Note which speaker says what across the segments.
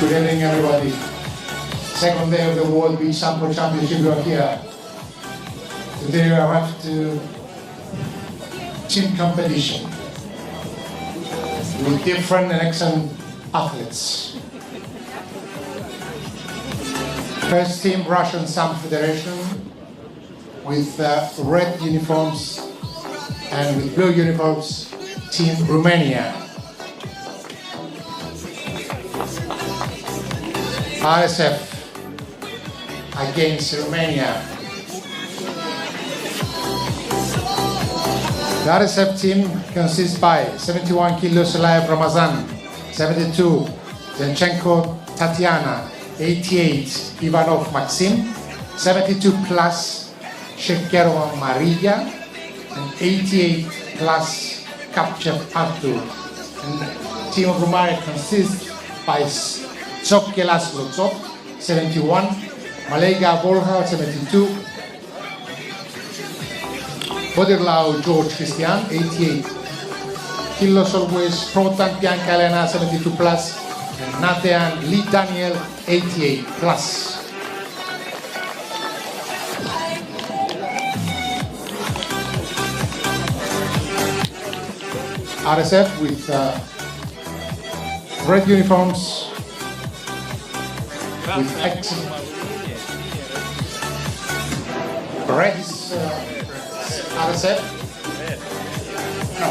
Speaker 1: Good evening, everybody. Second day of the World Beach Sambo Championship. We are here. Today we are up to team competition with different and excellent athletes. First team, Russian Sambo Federation, with red uniforms, and with blue uniforms, team Romania. RSF against Romania. The RSF team consists by 71 kilos alive Ramazan, 72 Zenchenko Tatiana, 88 Ivanov Maxim, 72 plus Shekerova Maria, and 88 plus Kapchev Artur. And the team of Romania consists by Tsopke Laszlo Tsop, 71, Malega Volha, 72, Bodirlau George Christian, 88, Kilos always, Protan Bianca Elena, 72 plus, and Natean Lee Daniel, 88 plus. RSF with red uniforms, with excellent red is RSF. No.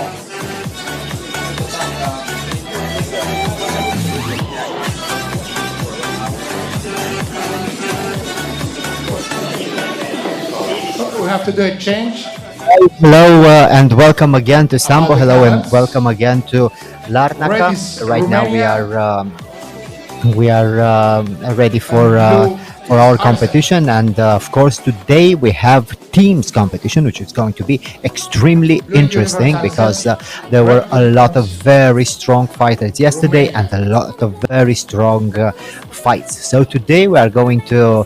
Speaker 1: So we have to do a change.
Speaker 2: Hello and welcome again to Sambo. Hello and welcome again to Larnaca. Right now we are ready for our competition, and of course today we have teams competition, which is going to be extremely interesting because there were a lot of very strong fighters yesterday and a lot of very strong fights. So today we are going to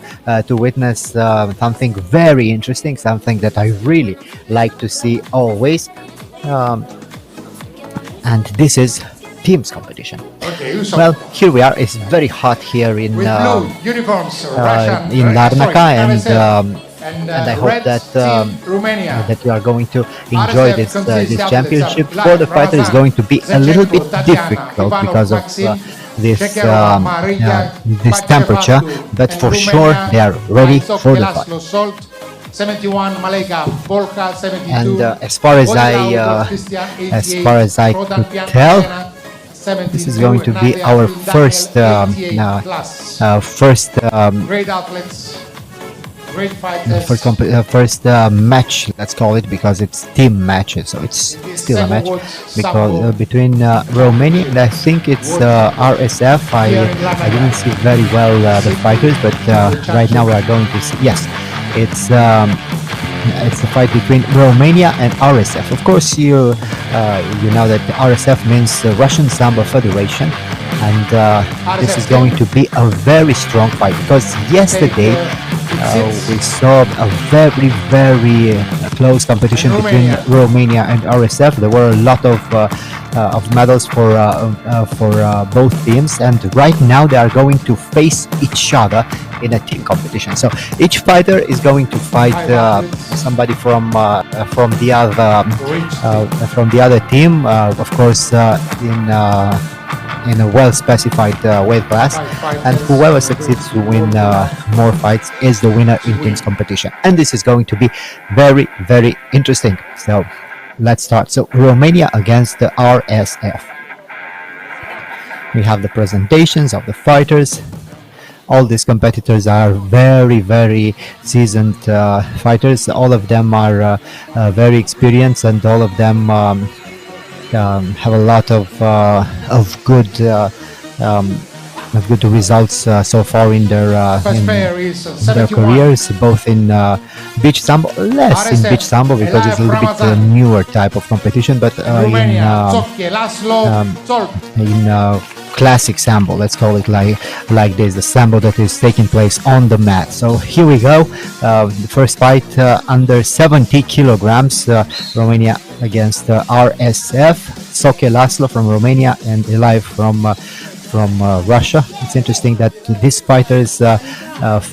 Speaker 2: witness something very interesting, something that I really like to see always, and this is teams competition.
Speaker 1: Okay,
Speaker 2: well, here we are. It's very hot here in
Speaker 1: uniforms,
Speaker 2: Larnaca, and I hope that you are going to enjoy this championship. For the fighter, is going to be a little bit difficult because of this temperature, but for sure they are ready for the fight.
Speaker 1: 71 Malega Volka, 72.
Speaker 2: And as far as I could tell, this is going to be our first
Speaker 1: great athletes, great fighters.
Speaker 2: first match, let's call it, because it's team matches, so it's still a match because between Romania and I think it's RSF. I didn't see very well the fighters, but right now we are going to see. Yes, it's the fight between Romania and RSF. Of course, you know that RSF means the Russian Sambo Federation, and this is going to be a very strong fight because yesterday we saw a very, very close competition between Romania and RSF. There were a lot of medals for both teams, and right now they are going to face each other in a team competition. So each fighter is going to fight somebody from the other team, of course, in a well-specified weight class, and whoever succeeds to win more fights is the winner in teams competition. And this is going to be very, very interesting. So let's start. So Romania against the RSF. We have the presentations of the fighters. All these competitors are very, very seasoned fighters. All of them are very experienced, and all of them have a lot of good results so far in their careers, both in beach sambo, less in beach sambo because it's a little bit newer type of competition, but in classic sambo, let's call it like this, the sambo that is taking place on the mat. So here we go, the first fight under 70 kilograms, Romania against RSF, Soke Laszlo from Romania and Eliv from Russia. It's interesting that these fighters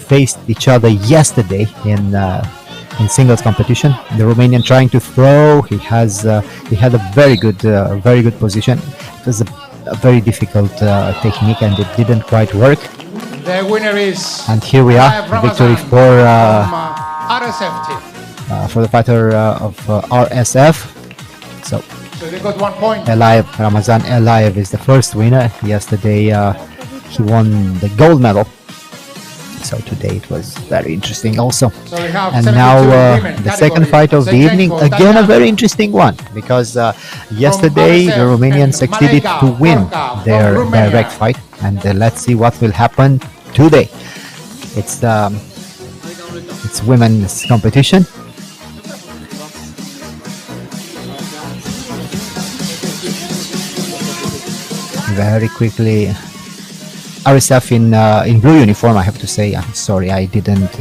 Speaker 2: faced each other yesterday in singles competition. The Romanian trying to throw. He had a very good position. It was a very difficult technique, and it didn't quite work.
Speaker 1: The winner is.
Speaker 2: And here we are, victory for
Speaker 1: RSF team.
Speaker 2: For the fighter of RSF. So
Speaker 1: they got 1 point.
Speaker 2: Ramazan Elayev is the first winner. Yesterday he won the gold medal. So today it was very interesting also.
Speaker 1: So we have
Speaker 2: and now the second fight of the evening, again a very interesting one, because yesterday the Romanians succeeded to win their direct fight, and let's see what will happen today. It's women's competition. Very quickly, RSF in blue uniform. I have to say, I'm sorry, I didn't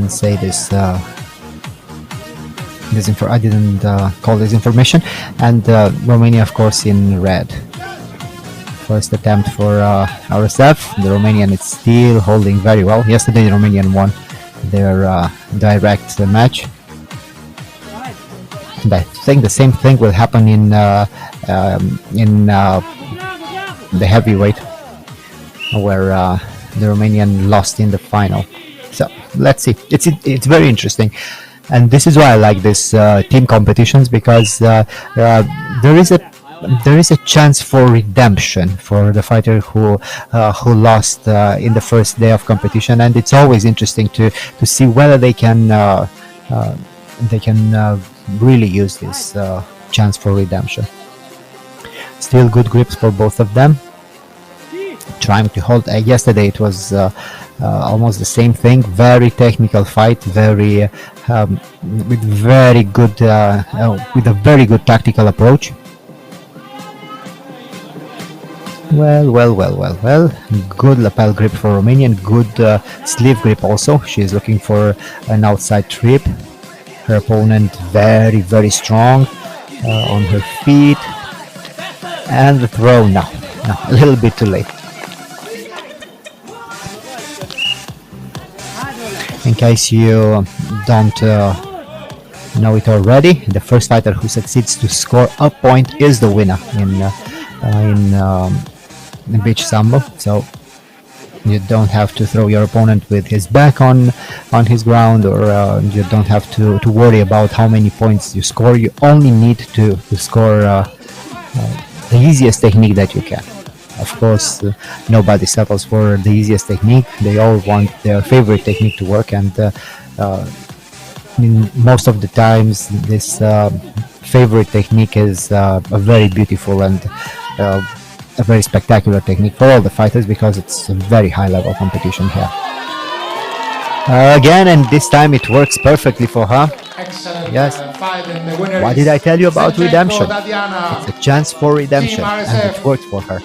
Speaker 2: say this. I didn't call this information. And Romania, of course, in red. First attempt for RSF. The Romanian is still holding very well. Yesterday, the Romanian won their direct match. And I think the same thing will happen in the heavyweight, where the Romanian lost in the final. So let's see. It's very interesting, and this is why I like this team competitions, because there is a chance for redemption for the fighter who lost in the first day of competition, and it's always interesting to see whether they can really use this chance for redemption. Still good grips for both of them. Trying to hold. Yesterday it was almost the same thing. Very technical fight. With a very good tactical approach. Well. Good lapel grip for Romanian. Good sleeve grip also. She is looking for an outside trip. Her opponent very strong on her feet. And the throw now, a little bit too late. In case you don't know it already, the first fighter who succeeds to score a point is the winner in beach sambo. So you don't have to throw your opponent with his back on his ground, or you don't have to worry about how many points you score. You only need to score the easiest technique that you can. Of course, nobody settles for the easiest technique. They all want their favorite technique to work, and in most of the times this favorite technique is a very beautiful and a very spectacular technique for all the fighters, because it's a very high level competition here. Again, and this time it works perfectly for her.
Speaker 1: Excellent.
Speaker 2: Yes. What did I tell you about redemption? It's a chance for redemption, and it worked for her.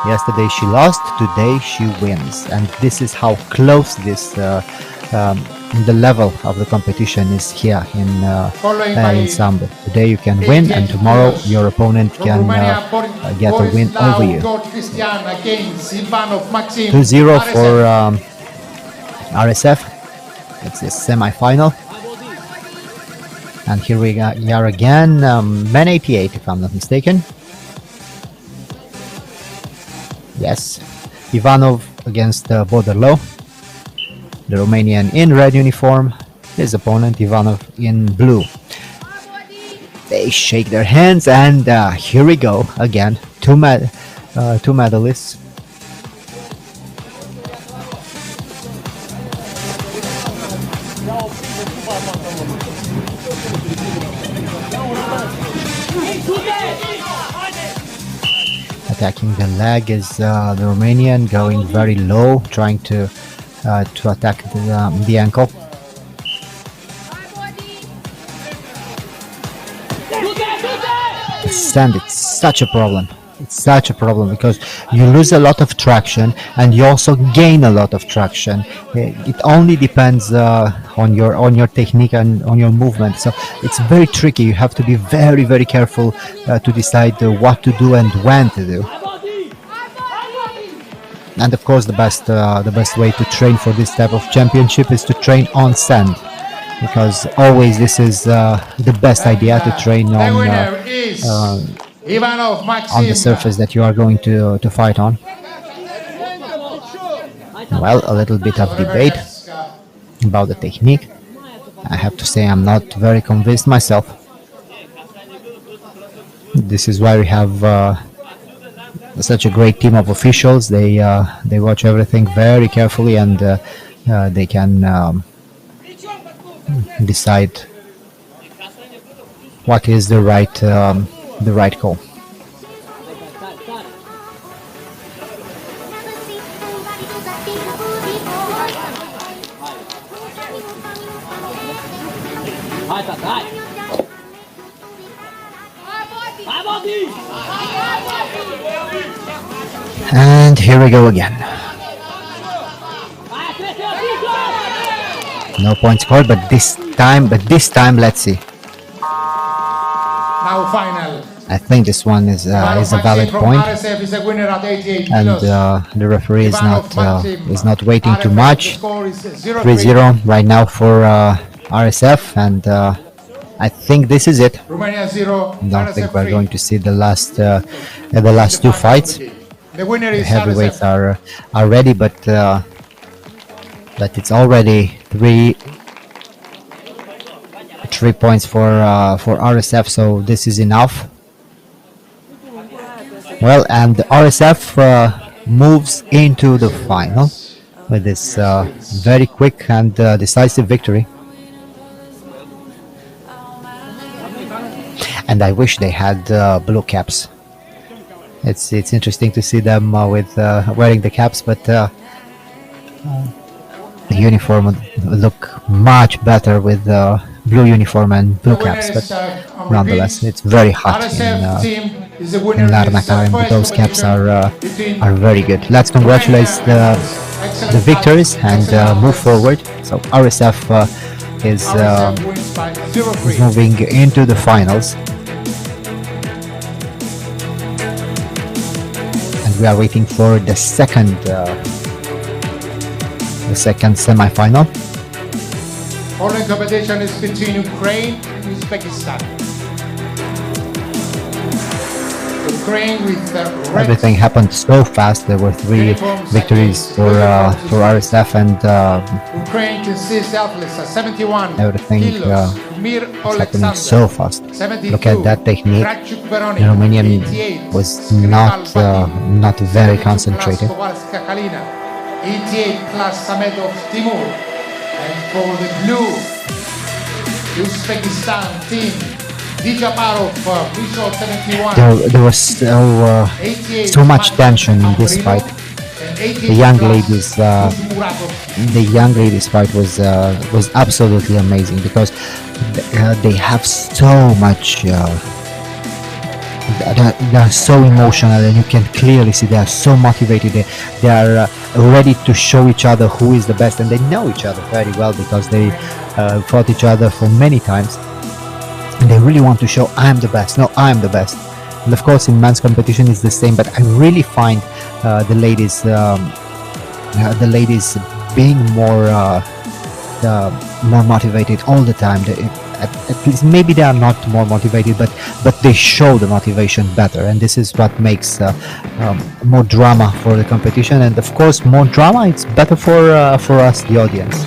Speaker 2: Yesterday she lost, today she wins, and this is how close this the level of the competition is here in Sambo. Today you can win, and tomorrow your opponent can get a win over you. 2-0 for RSF. It's the semi-final. And here we are again, men 88 if I'm not mistaken. Yes, Ivanov against Boderlo. The Romanian in red uniform, his opponent Ivanov in blue. They shake their hands, and here we go again, two medalists. Attacking the leg is the Romanian, going very low, trying to attack the ankle. The stand, it's such a problem. It's such a problem because you lose a lot of traction and you also gain a lot of traction. It only depends on your technique and on your movement. So it's very tricky. You have to be very, very careful to decide what to do and when to do. And of course, the best way to train for this type of championship is to train on sand, because always this is the best idea to train on the surface that you are going to fight on. Well, a little bit of debate about the technique. I have to say I'm not very convinced myself. This is why we have such a great team of officials. They watch everything very carefully, and they can decide what is the right call. And here we go again. No point scored, but this time, let's see.
Speaker 1: Now final.
Speaker 2: I think this one is a valid point, and the referee is not waiting too much. 3-0 right now for RSF, and I think this is it. Don't think we're going to see the last two fights. The heavyweights are ready, but it's already three points for RSF, so this is enough. Well, and RSF moves into the final with this very quick and decisive victory. And I wish they had blue caps. It's interesting to see them with wearing the caps, but the uniform would look much better with blue uniform and blue caps. But nonetheless, it's very hot in Larnaca, and those caps are very good. Let's congratulate the victors and move forward. So RSF is moving into the finals. We are waiting for the second semi-final.
Speaker 1: Following competition is between Ukraine and Uzbekistan. Ukraine with
Speaker 2: everything happened so fast. There were 3 victories for RSF, and
Speaker 1: Ukraine can see selfless at 71
Speaker 2: everything
Speaker 1: kilos.
Speaker 2: is happening so fast. Look at that technique. The Romanian was not very concentrated.
Speaker 1: 88 plus Samedov Timur. And for the blue Uzbekistan team,
Speaker 2: there was so much tension in this fight. The young ladies fight was absolutely amazing, because they have so much. They are so emotional, and you can clearly see they are so motivated. They are ready to show each other who is the best, and they know each other very well because they fought each other for many times. And they really want to show, I'm the best. No, I'm the best. And of course, in men's competition is the same. But I really find the ladies being more motivated all the time. At least maybe they are not more motivated, but they show the motivation better. And this is what makes more drama for the competition. And of course, more drama, it's better for us, the audience.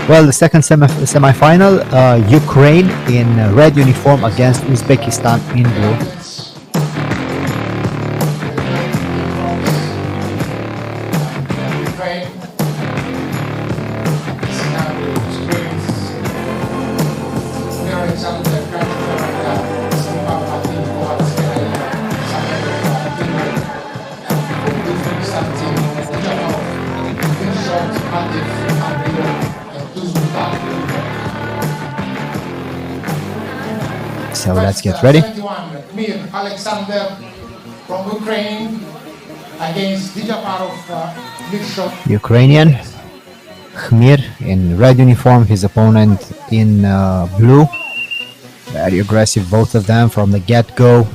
Speaker 2: Well, the second semi-final, Ukraine in red uniform against Uzbekistan in blue. So let's get ready.
Speaker 1: Alexander from Ukraine against
Speaker 2: Ukrainian Khmir in red uniform, his opponent in blue. Very aggressive, both of them from the get-go.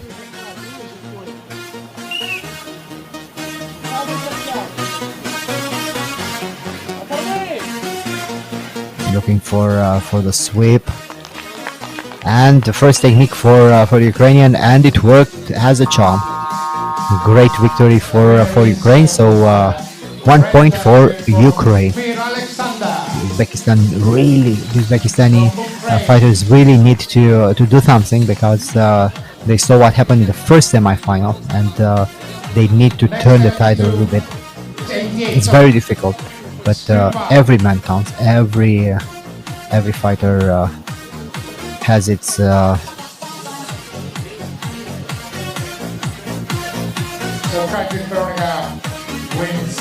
Speaker 2: looking for the sweep. And the first technique for the Ukrainian, and it worked as a charm. Great victory for Ukraine. So 1 point for Ukraine. Uzbekistani fighters really need to do something, because they saw what happened in the first semi-final, and they need to turn the tide a little bit. It's very difficult, but every man counts. Every fighter has its
Speaker 1: So practice Veronica wins.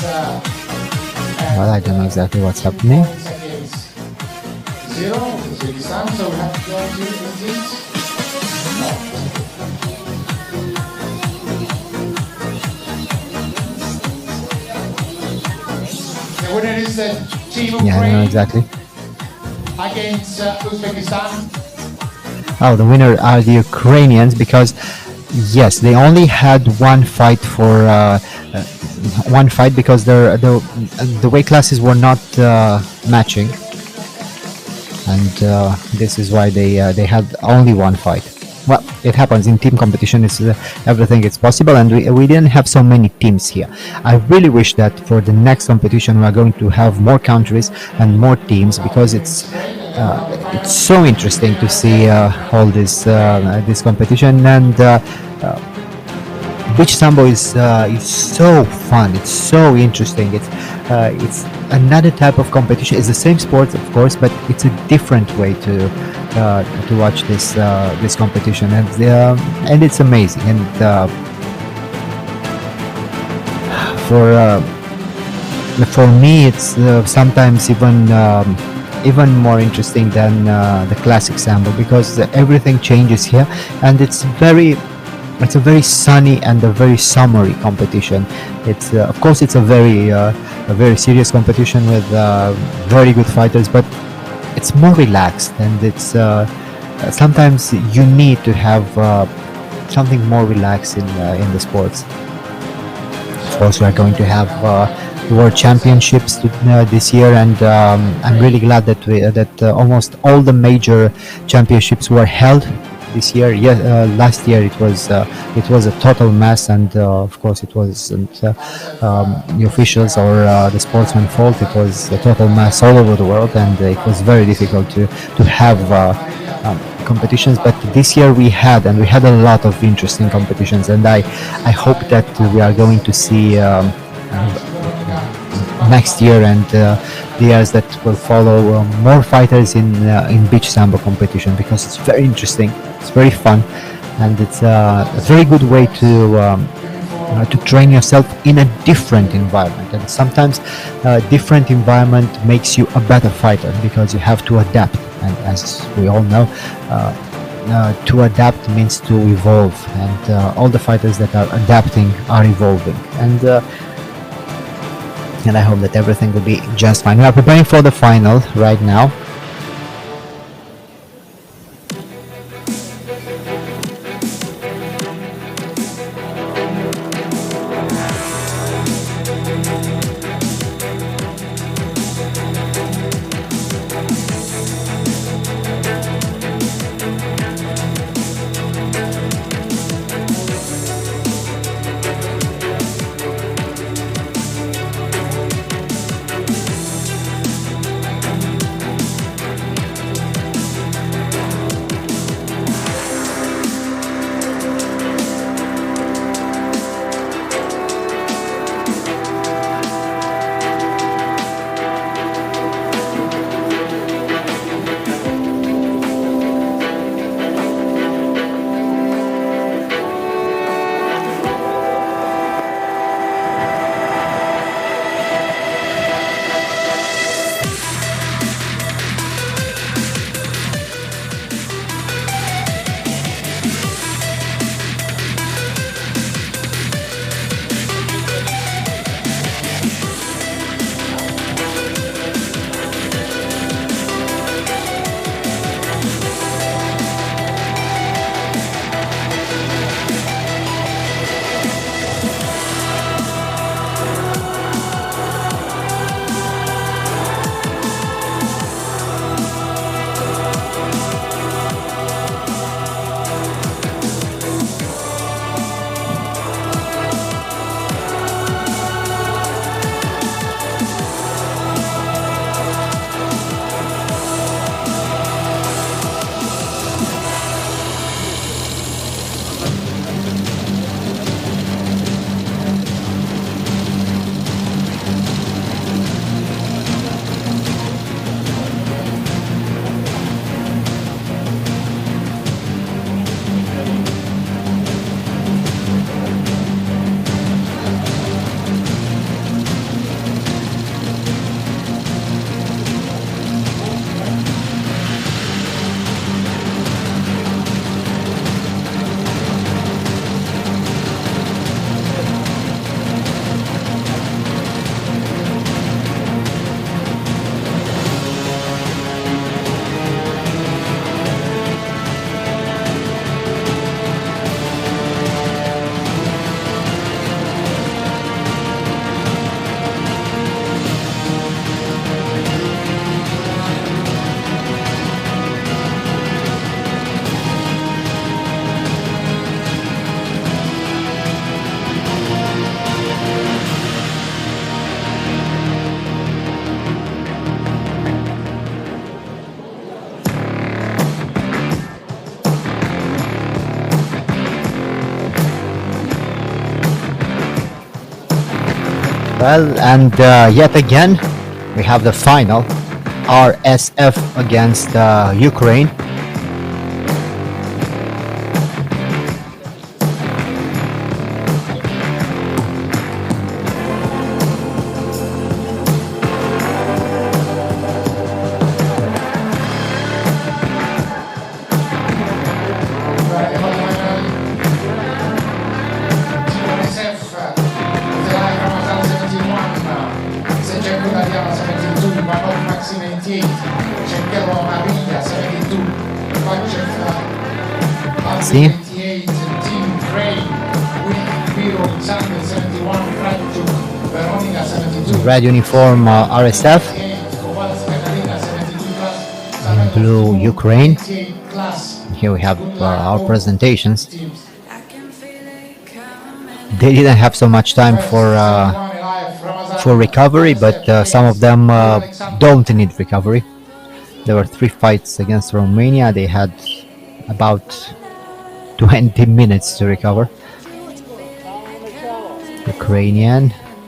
Speaker 2: well, I don't know exactly what's happening.
Speaker 1: Zero, Uzbekistan, so we have to go to this. The winner is the team
Speaker 2: Yeah, I don't know
Speaker 1: Ukraine
Speaker 2: exactly.
Speaker 1: against Uzbekistan.
Speaker 2: Oh, the winner are the Ukrainians, because yes, they only had one fight because the weight classes were not matching, and this is why they had only one fight. Well, it happens in team competition. It's everything is possible, and we didn't have so many teams here. I really wish that for the next competition we are going to have more countries and more teams, because it's so interesting to see all this competition. And beach sambo is so fun. It's so interesting. It's another type of competition. It's the same sport, of course, but it's a different way to watch this competition, and it's amazing. And for me, it's sometimes even more interesting than the classic sambo, because everything changes here, and it's a very sunny and a very summery competition. It's of course it's a very serious competition with very good fighters, but it's more relaxed, and it's sometimes you need to have something more relaxed in the sports. Of course, we are going to have World Championships this year, and I'm really glad that almost all the major championships were held this year. Yes, last year it was a total mess, and of course it wasn't the officials or the sportsmen's fault. It was a total mess all over the world, and it was very difficult to have competitions. But this year we had a lot of interesting competitions, and I hope that we are going to see next year and the years that will follow more fighters in beach sambo competition, because it's very interesting, it's very fun, and it's a very good way to train yourself in a different environment. And sometimes different environment makes you a better fighter, because you have to adapt, and as we all know, to adapt means to evolve, and all the fighters that are adapting are evolving, and I hope that everything will be just fine. We are preparing for the final right now. Well, and yet again, we have the final, RSF against Ukraine. See? Red uniform RSF, blue Ukraine. Here we have our presentations. They didn't have so much time for recovery, but some of them don't need recovery. There were 3 fights against Romania. They had about 20 minutes to recover. The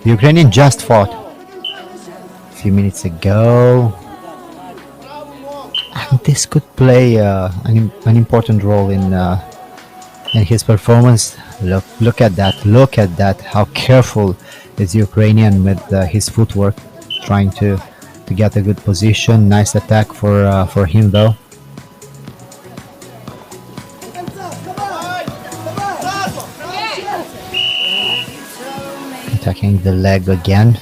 Speaker 2: Ukrainian just fought a few minutes ago, and this could play an important role in his performance. Look at that! Look at that! How careful is the Ukrainian with his footwork, trying to get a good position. Nice attack for him though. Attacking the leg again.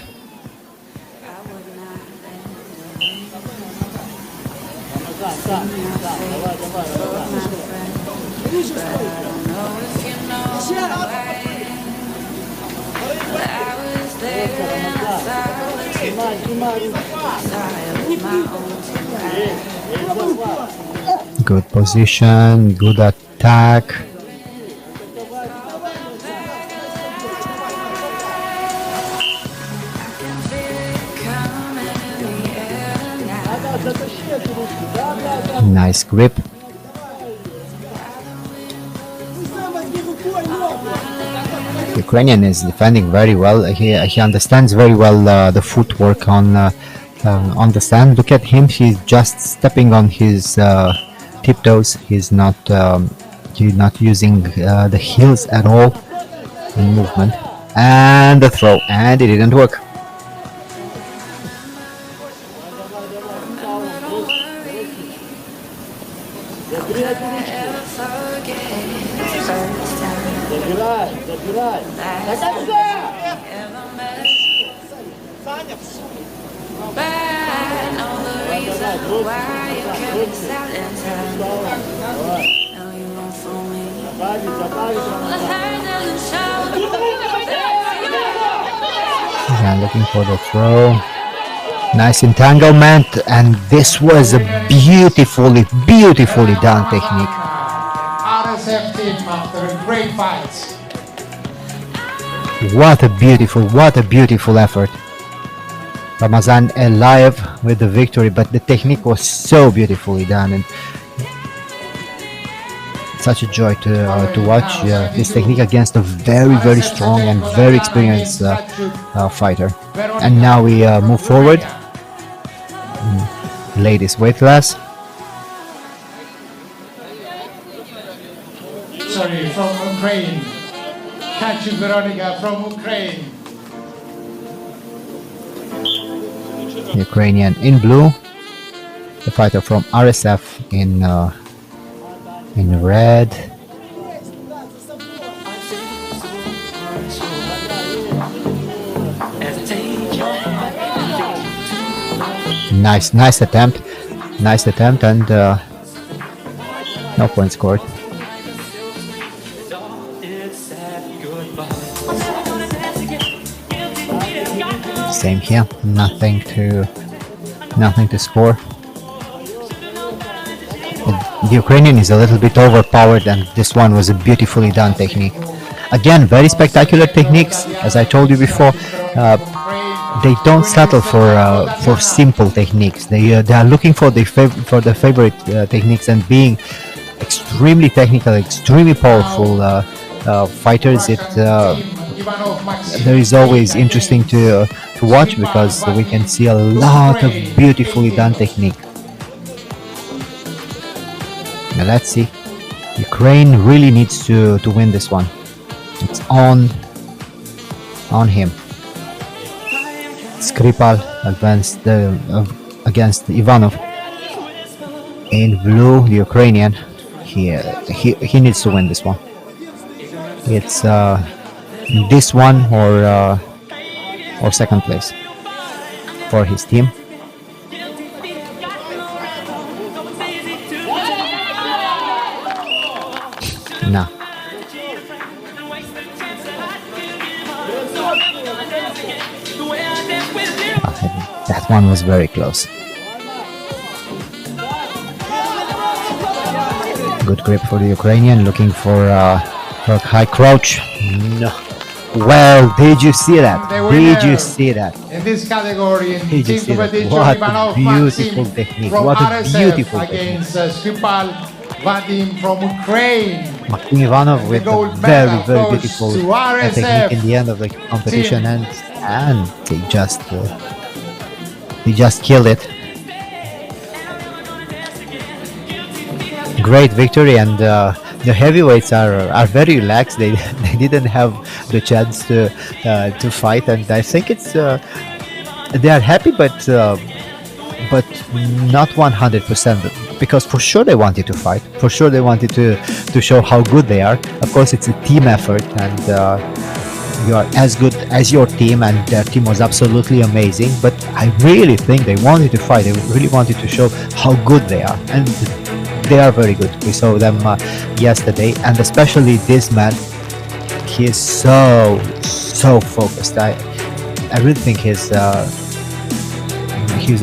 Speaker 2: Good position, good attack. Nice grip. Ukrainian is defending very well. He understands very well the footwork on the stand. Look at him. He's just stepping on his tiptoes. He's not using the heels at all in movement. And the throw, and it didn't work. And looking for the throw. Nice entanglement, and this was a beautifully done technique.
Speaker 1: RSF team after a great fight.
Speaker 2: What a beautiful effort. Ramazan alive with the victory, but the technique was so beautifully done, and such a joy to watch this technique against a very strong and very experienced fighter. And now we move forward. Ladies weight class.
Speaker 1: Sorry, from Ukraine. Catch you, Veronica, from Ukraine.
Speaker 2: Ukrainian in blue. The fighter from RSF in red. Nice attempt, and no point scored. Same here, nothing to score. The Ukrainian is a little bit overpowered, and this one was a beautifully done technique. Again, very spectacular techniques. As I told you before, they don't settle for simple techniques. They are looking for their favorite techniques, and being extremely technical, extremely powerful fighters.
Speaker 1: Ivanov Maxim.
Speaker 2: there is always interesting to watch because we can see a lot of beautifully done technique. Now let's see. Ukraine really needs to win this one. It's on him. Skripal advanced against Ivanov. In blue, the Ukrainian. He needs to win this one. It's this one or second place for his team. No. That one was very close. Good grip for the Ukrainian, looking for a high crouch. No. Well, did you see that? Did you see that?
Speaker 1: In this category, in
Speaker 2: Did you
Speaker 1: team
Speaker 2: see that?
Speaker 1: competition,
Speaker 2: What
Speaker 1: Ivanov
Speaker 2: a beautiful
Speaker 1: Maxim
Speaker 2: technique.
Speaker 1: from
Speaker 2: What a
Speaker 1: RSF
Speaker 2: beautiful technique.
Speaker 1: against Skripal Vadim from Ukraine.
Speaker 2: Maxim Ivanov with
Speaker 1: gold
Speaker 2: a very,
Speaker 1: medal
Speaker 2: very
Speaker 1: goes
Speaker 2: beautiful
Speaker 1: to RSF
Speaker 2: technique in the end of the competition,
Speaker 1: team.
Speaker 2: and they just killed it. Great victory, and the heavyweights are very relaxed. They didn't have the chance to fight, and I think it's they are happy, but not 100%, because for sure they wanted to fight. For sure they wanted to show how good they are. Of course, it's a team effort, and you are as good as your team, and their team was absolutely amazing. But I really think they wanted to fight. They really wanted to show how good they are, and they are very good. We saw them yesterday, and especially this man. He is so focused. I really think he's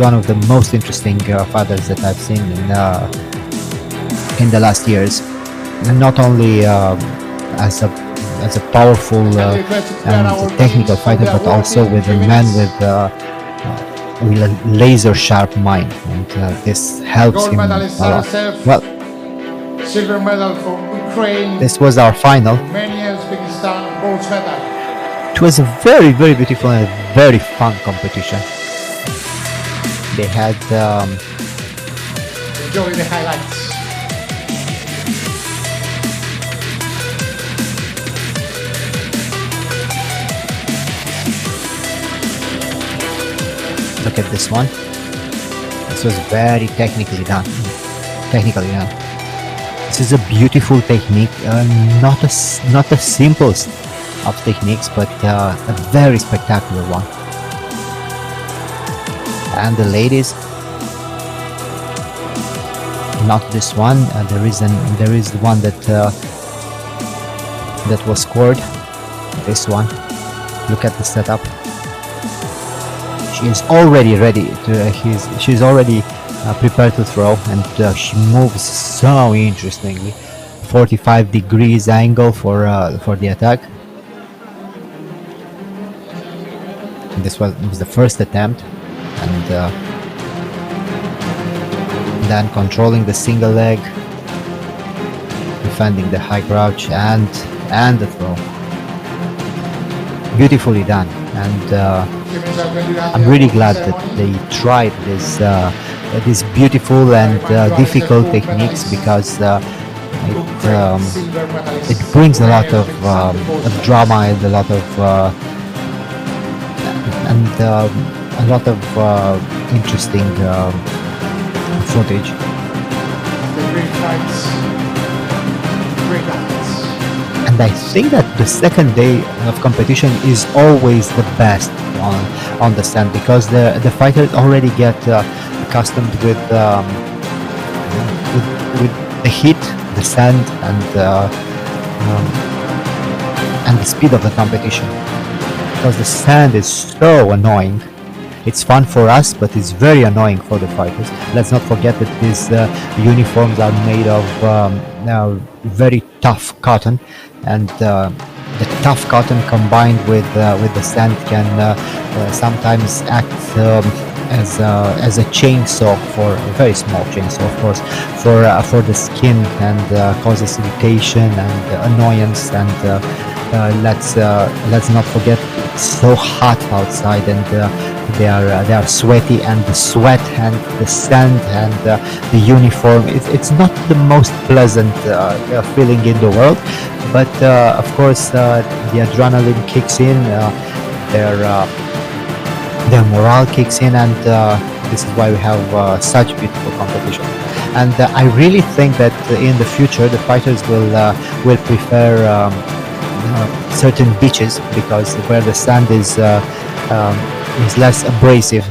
Speaker 2: one of the most interesting fighters that I've seen in the last years, and not only as a powerful and technical fighter, but also with a man with a laser sharp mind, and this helps him a lot. Well,
Speaker 1: Silver medal for Ukraine.
Speaker 2: this was our final.
Speaker 1: Romania, Uzbekistan, bronze medal.
Speaker 2: It was a very, very beautiful and very fun competition. They had
Speaker 1: Enjoy the highlights.
Speaker 2: look at this one. This was very technically done. This is a beautiful technique, not the simplest of techniques, but a very spectacular one. And the ladies, not this one. There is the one that was scored. This one. Look at the setup. She is already ready to. She's already prepared to throw, and she moves so interestingly. 45 degrees angle for the attack. And this was the first attempt, and then controlling the single leg, defending the high crouch, and the throw. Beautifully done, and I'm really glad that they tried these beautiful and difficult techniques, because it brings a lot of drama and a lot of interesting footage. And I think that the second day of competition is always the best on the sand, because the fighters already get accustomed with the heat, the sand, and the speed of the competition. Because the sand is so annoying. It's fun for us, but it's very annoying for the fighters. Let's not forget that these uniforms are made of very tough cotton, and the tough cotton combined with the sand can sometimes act as a chainsaw, for a very small chainsaw, of course, for the skin, and causes irritation and annoyance. And let's not forget, it's so hot outside, and they are sweaty, and the sweat and the sand and the uniform. It's not the most pleasant feeling in the world, but of course the adrenaline kicks in, their morale kicks in, and this is why we have such beautiful competition. And I really think that in the future the fighters will prefer certain beaches, because where the sand is less abrasive,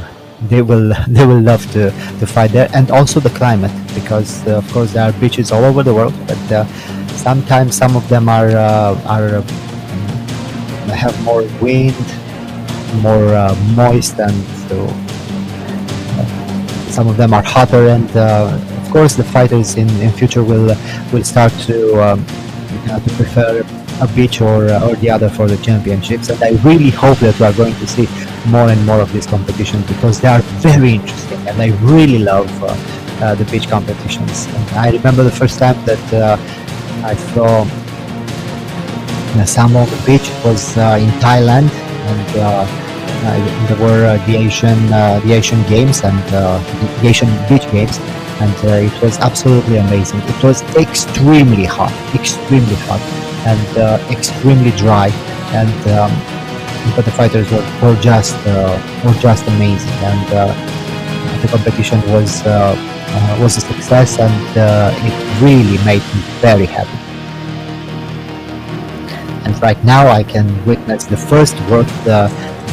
Speaker 2: they will love to fight there. And also the climate, because of course there are beaches all over the world, but sometimes some of them are have more wind, more moist, and so some of them are hotter. And of course the fighters in future will start to prefer a beach or the other for the championships. And I really hope that we are going to see more and more of these competitions, because they are very interesting, and I really love the beach competitions. And I remember the first time that I saw Sambo on the beach was in Thailand, and there were the Asian games and the Asian beach games, and it was absolutely amazing. It was extremely hot, and extremely dry, and but the fighters were just amazing, and the competition was a success, and it really made me very happy. And right now I can witness the first World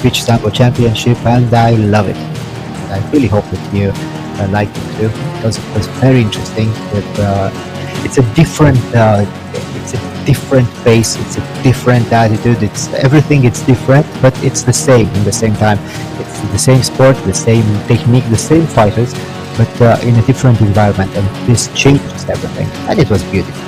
Speaker 2: Beach Sambo Championship, and I love it. I really hope that you like it too, because it was very interesting. It's a different pace, it's a different attitude, it's everything, it's different, but it's the same in the same time. It's the same sport, the same technique, the same fighters, but in a different environment, and this changes everything, and it was beautiful.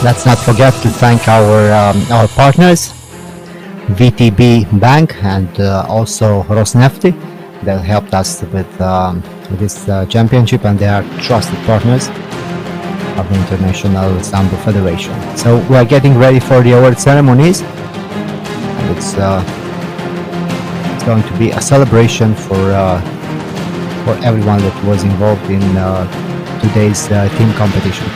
Speaker 2: Let's not forget to thank our partners, VTB Bank, and also Rosnefti, that helped us with this championship, and they are trusted partners of the International Sambo Federation. So we are getting ready for the award ceremonies. And it's going to be a celebration for everyone that was involved in today's team competition.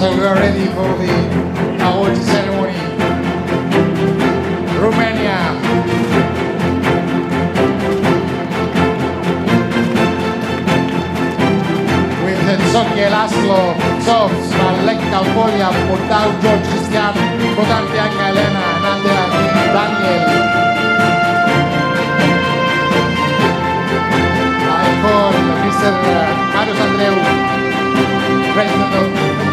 Speaker 1: So we are ready for the award ceremony. Romania. With Sonia Laszlo, Zovs, Lekka Polja, Portal George Cristian, Botan Bianca Elena, Nadia Daniel. I call Mr. Marius Andreu, President of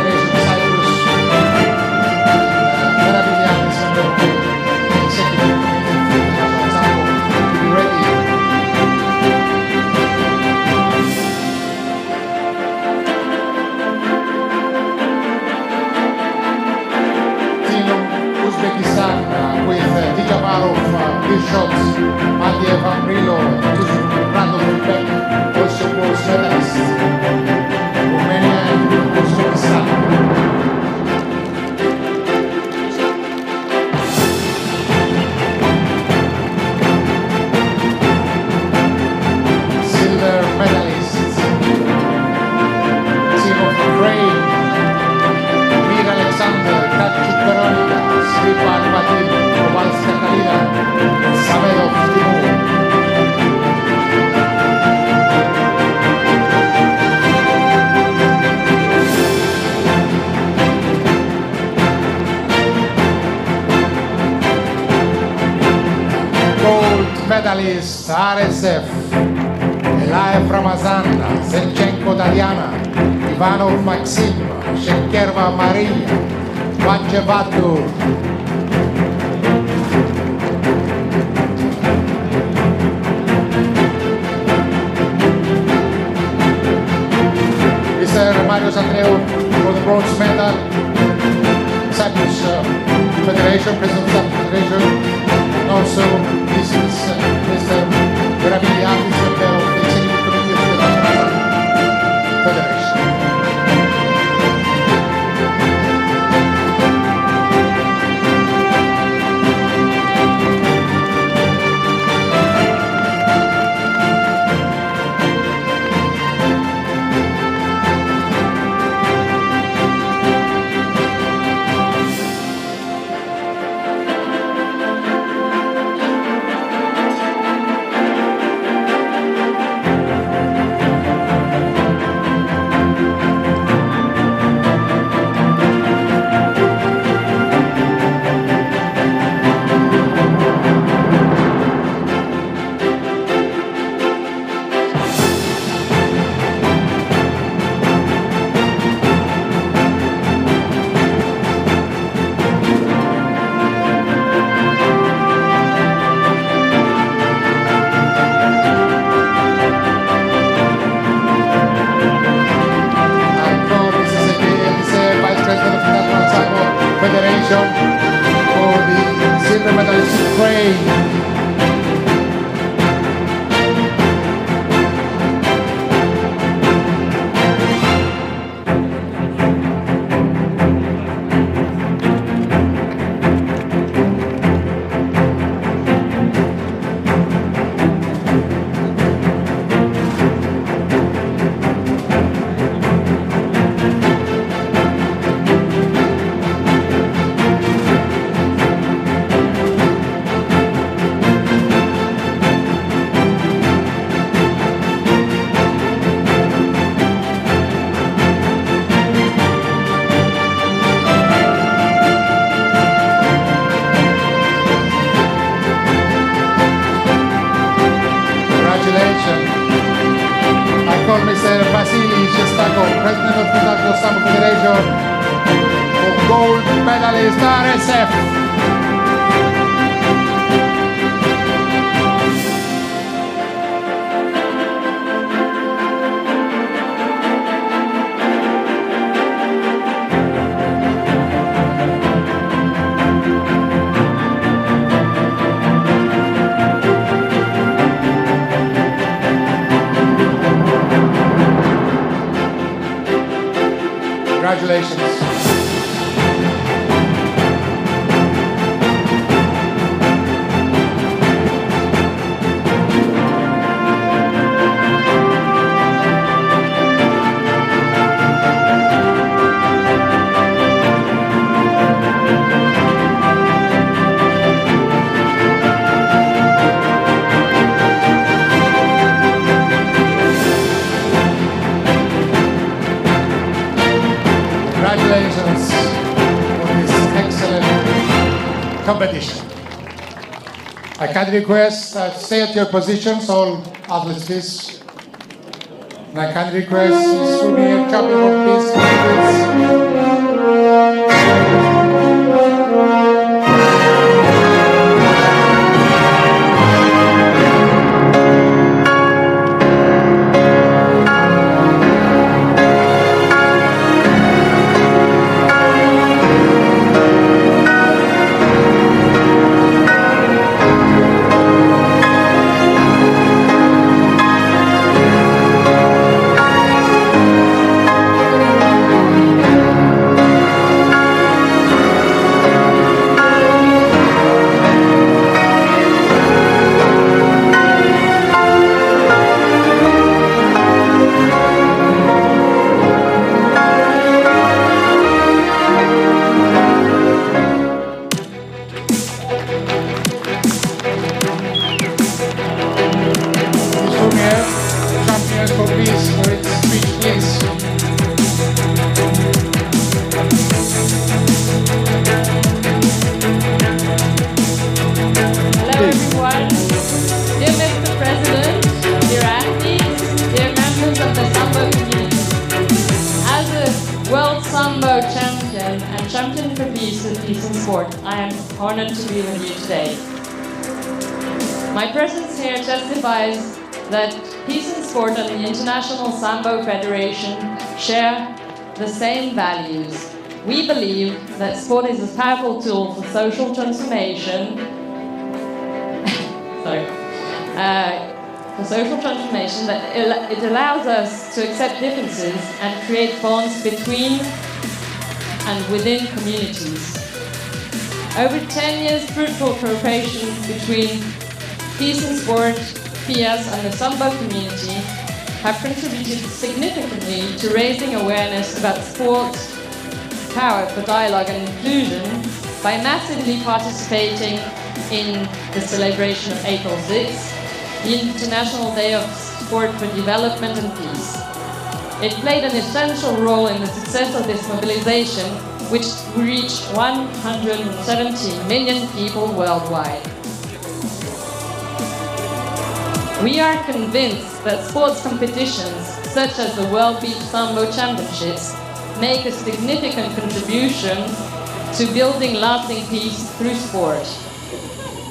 Speaker 1: medalist RSF, Elaev Ramazan, Zelchenko Dariana, Ivanov Maxim, Shekerva Maria, Vachevatu, Mr. Marius Andreu for the bronze medal, Cyprus Federation, President of Cyprus Federation, and also this is Mr. Grabiliadis, member of the Executive Committee of the National Federation. For the silver medalist Ukraine. President of the International Sambo Federation, for gold medalist RSF. Congratulations. Congratulations for this excellent competition. I can request stay at your positions, all athletes please. And I can request Sunil Champion please.
Speaker 3: peace and sport. I am honored to be with you today. My presence here testifies that peace and sport and the International Sambo Federation share the same values. We believe that sport is a powerful tool for social transformation. For social transformation, that it allows us to accept differences and create bonds between and within communities. Over 10 years, fruitful cooperation between peace and sport, PS and the Sambo community have contributed significantly to raising awareness about sport's power for dialogue and inclusion by massively participating in the celebration of April 6th, the International Day of Sport for Development and Peace. It played an essential role in the success of this mobilization, which reached 170 million people worldwide. We are convinced that sports competitions, such as the World Beach Sambo Championships, make a significant contribution to building lasting peace through sport.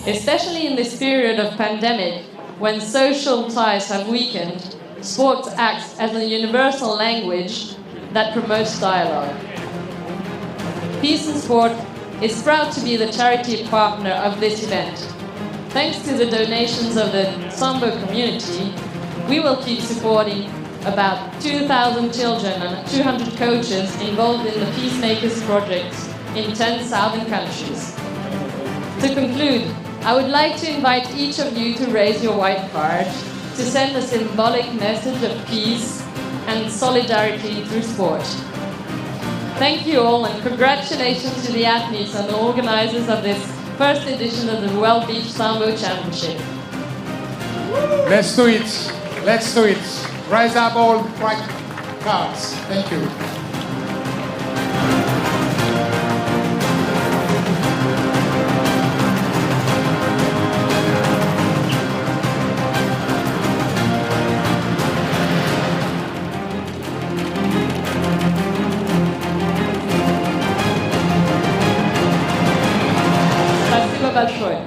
Speaker 3: Especially in this period of pandemic, when social ties have weakened, sport acts as a universal language that promotes dialogue. Peace and Sport is proud to be the charity partner of this event. Thanks to the donations of the Sambo community, we will keep supporting about 2,000 children and 200 coaches involved in the Peacemakers projects in 10 southern countries. To conclude, I would like to invite each of you to raise your white card to send a symbolic message of peace and solidarity through sport. Thank you all, and congratulations to the athletes and the organizers of this first edition of the World Beach Sambo Championship.
Speaker 1: Let's do it. Let's do it. Rise up all white cards. Thank you.
Speaker 3: Спасибо большое.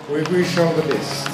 Speaker 1: We wish you all the best.